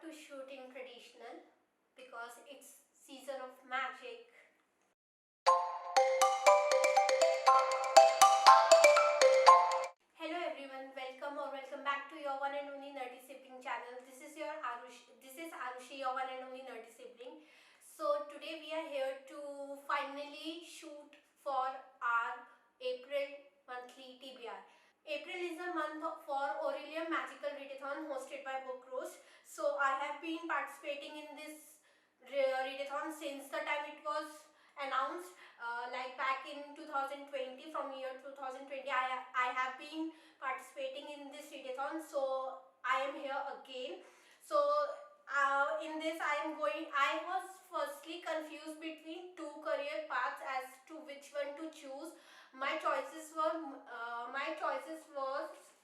to shooting traditional because it's season of magic. Hello everyone, welcome back to your one and only nerdy sibling channel. This is Arushi, your one and only nerdy sibling. So today we are here to finally shoot for our April monthly TBR. April is a month for Orilium Magical Readathon hosted by Book Roast. So I have been participating in this readathon since the time it was announced, like back in 2020. From year 2020 I have been participating in this readathon, so I am here again. So in this I was firstly confused between two career paths as to which one to choose. My choices was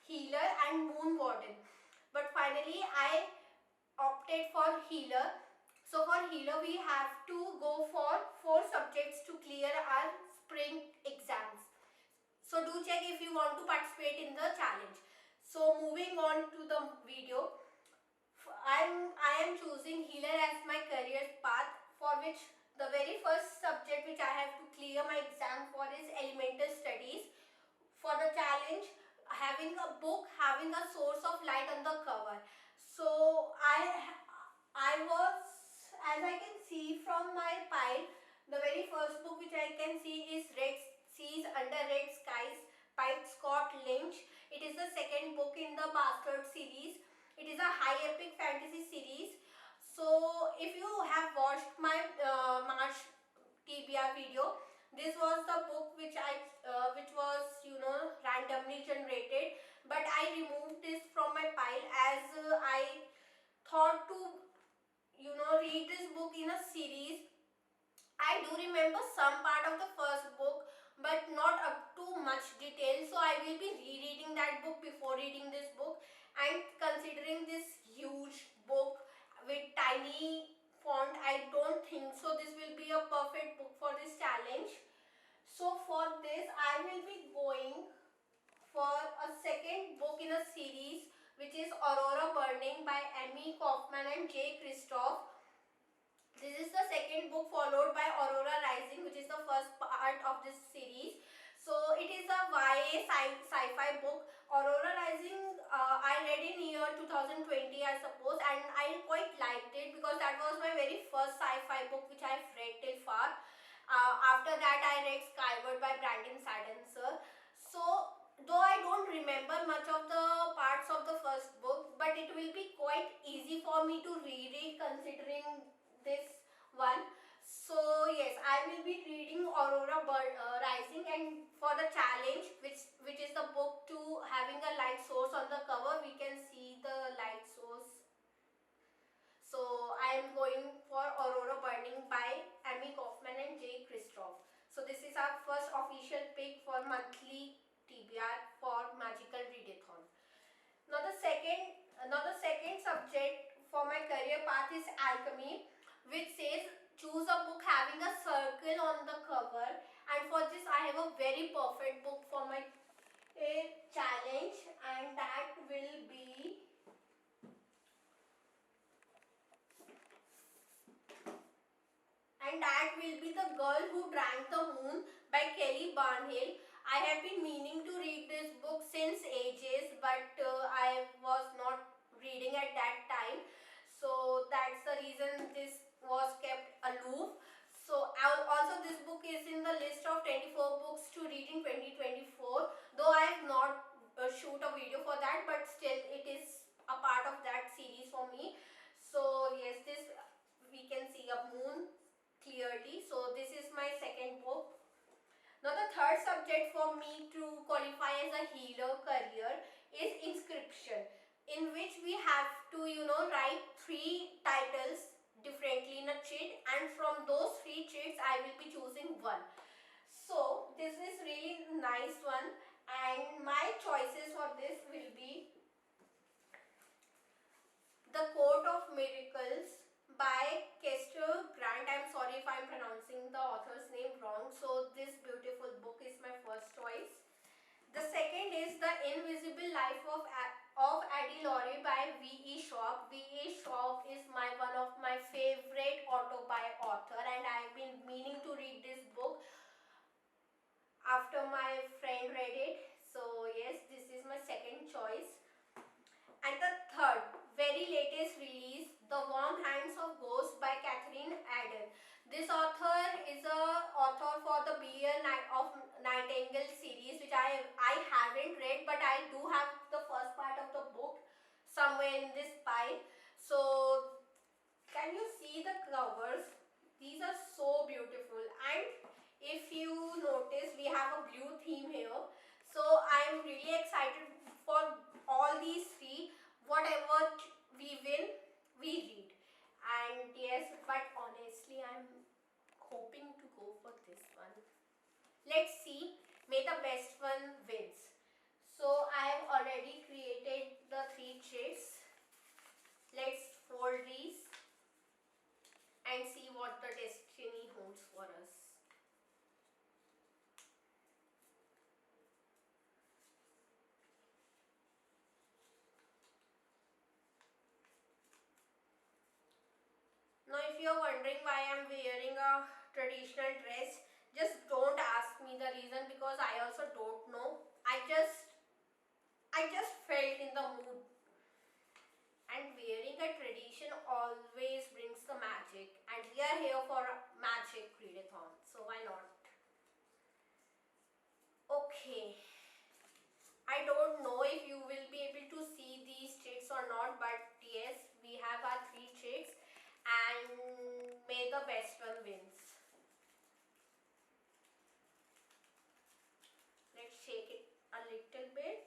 healer and moon warden, but finally I opted for healer. So for healer we have to go for 4 subjects to clear our spring exams. So do check if you want to participate in the challenge. So moving on to the video, I am choosing healer as my career path, for which the very first subject which I have to clear my exam for is elemental studies. For the challenge, having a book having a source of light on the cover. So I was, as I can see from my pile, the very first book which I can see is Red Seas Under Red Skies by Scott Lynch. It is the second book in the Bastard series. It is a high epic fantasy series. So if you have watched my March TBR video, this was the book which was randomly generated, but I removed this from my pile as I thought to read this book in a series. I do remember some part of the first book, but not up to much detail, so I will be rereading that book before reading this book. And considering this huge book with tiny font, I don't think so this will be a perfect book for this challenge. So for this I will be going for a second book in a series, which is Aurora Burning by Amy Kaufman and Jay Kristoff. This is the second book, followed by Aurora Rising, which is the first part of this series. So it is a YA sci-fi book. Aurora Rising I read in year 2020, I suppose, and I quite liked it because that was my very first sci-fi book which I have read till far. After that I read Skyward by Brandon Sanderson. So though I don't remember much of the parts of the first book, but it will be quite easy for me to reread considering this one. So yes, I will be reading Aurora Rising, and for the challenge, which is the book to having a light source on the cover, we can see the light source. So I am going for Aurora Burning by Amy Kaufman and Jay Kristoff. So this is our first official pick for monthly TBR for Magical Readathon. Now the second subject for my career path is alchemy, which says choose a book having a circle on the cover, and for this I have a very perfect book for my challenge, and that will be The Girl Who Drank the Moon by Kelly Barnhill. I have been meaning to read this book since ages, but I was not reading at that time. So that's the reason this was kept aloof. So also this book is in the list of 24 books to read in 2024. Though I have not shoot a video for that, but still it is a part of that series for me. So yes, this we can see a moon clearly. So this is my second book. Now the third subject for me to qualify as a healer career is inscription, in which we have to write 3 titles differently in a chit, and from those 3 chits I will be choosing one. So this is really nice one, and my choices for this will be The Court of Miracles by Kester Grant. I'm sorry if I'm pronouncing the author's name wrong. So this beautiful book is my first choice. The second is The Invisible Life of Addie Laurie by V.E. Schwab. V.E. Schwab away in this pile. So can you see the covers? These are so beautiful, and if you notice we have a blue theme here. So I'm really excited for all these three. Whatever we win, we read. And yes, but honestly I'm hoping to go for this one. Let's see. May the best one wins. So I have already created the three chits. Let's fold these and see what the destiny holds for us. Now if you are wondering why I am wearing a traditional dress, just don't ask me the reason, because I also don't know. I just felt in the mood. And wearing a tradition always brings the magic, and we are here for a magic readathon, so why not? Okay, I don't know if you will be able to see these chits or not, but yes, we have our three chits, and may the best one wins. Let's shake it a little bit,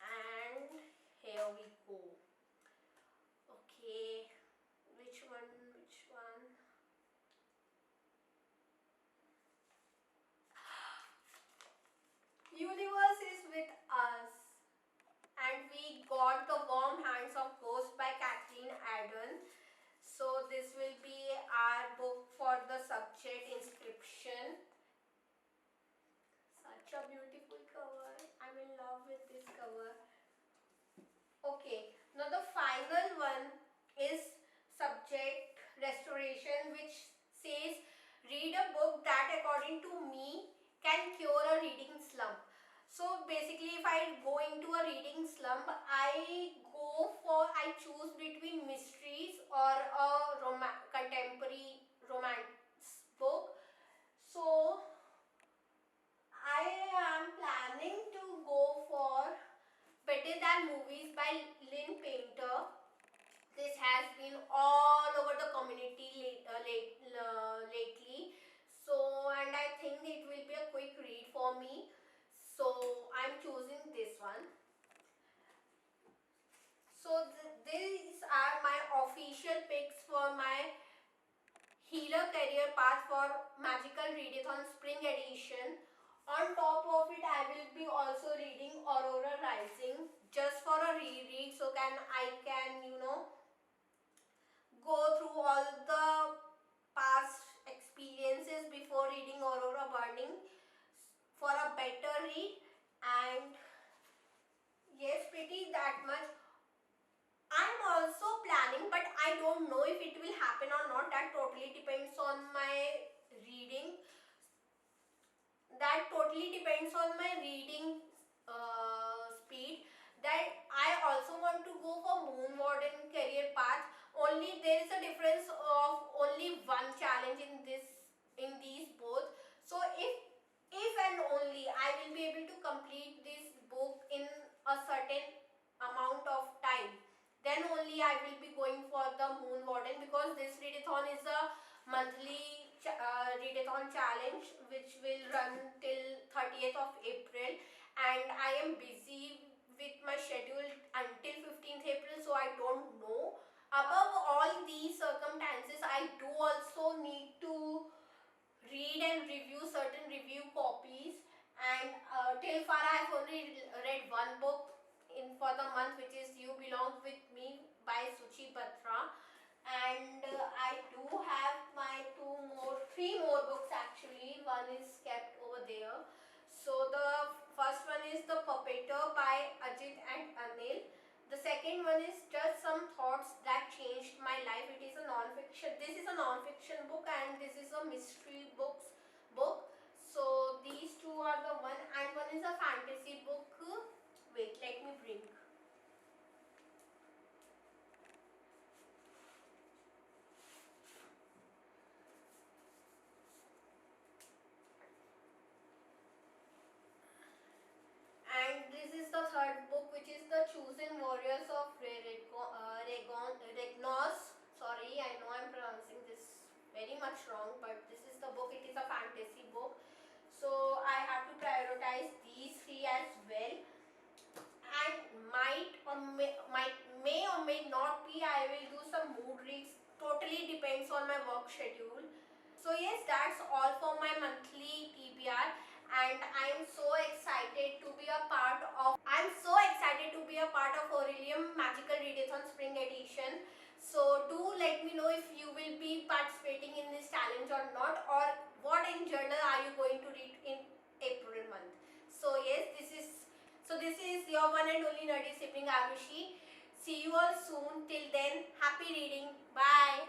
and here we go. Okay, which one? Universe is with us, and we got The Warm Hands of Ghost by Kathleen Aden. So this will be our book for the subject inscription. Such a beautiful cover. I'm in love with this cover. Okay, now the final one is subject restoration, which says read a book that according to me can cure a reading slump. So basically, if I go into a reading slump, I choose between mysteries or a contemporary romance book. So I am planning to go for Better Than Movies by Lynn Painter. This has been all over the community lately. So, and I think it will be a quick read for me. So, I'm choosing this one. So, these are my official picks for my Healer Career Path for Magical Readathon Spring Edition. On top of it, I will be also reading Aurora Rising just for a reread, so I can go through all the past experiences before reading Aurora Burning for a better read. And yes, pretty that much. I'm also planning, but I don't know if it will happen or not. That totally depends on my reading. Speed. That I also want to go for Moon Warden career path. Only there is a difference of only one challenge in these both. So if and only I will be able to complete this book in a certain amount of time, then only I will be going for the Moon Warden, because this readathon is a monthly readathon challenge which will run till 30th of April, and I am busy with my schedule until 15th April, so I don't know. Above all these circumstances, I do also need to read and review certain review copies, and till far I have only read one book for the month, which is You Belong With Me by Suchi Batra, and I do have my three more books actually. One is kept over there. So the first one is The Puppeteer by Ajit and Anil. The second one is Just Some Thoughts That Changed My Life. It is a non-fiction. This is a non-fiction book, and this is a mystery book. So these two are the one, and one is a fantasy book. Wait, let me bring. And this is the third book, which is The Chosen Warriors of Rare much wrong, but this is the book. It is a fantasy book, so I have to prioritize these three as well. And may or may not be, I will do some mood reads. Totally depends on my work schedule. So yes, that's all for my monthly TBR, and I am so excited to be a part of Orilium Magical Readathon Spring Edition. So do let me know if you will be participating in this challenge or not, or what in journal are you going to read in April month. So yes, this is your one and only nerdy sibling Arushi. See you all soon. Till then, happy reading. Bye.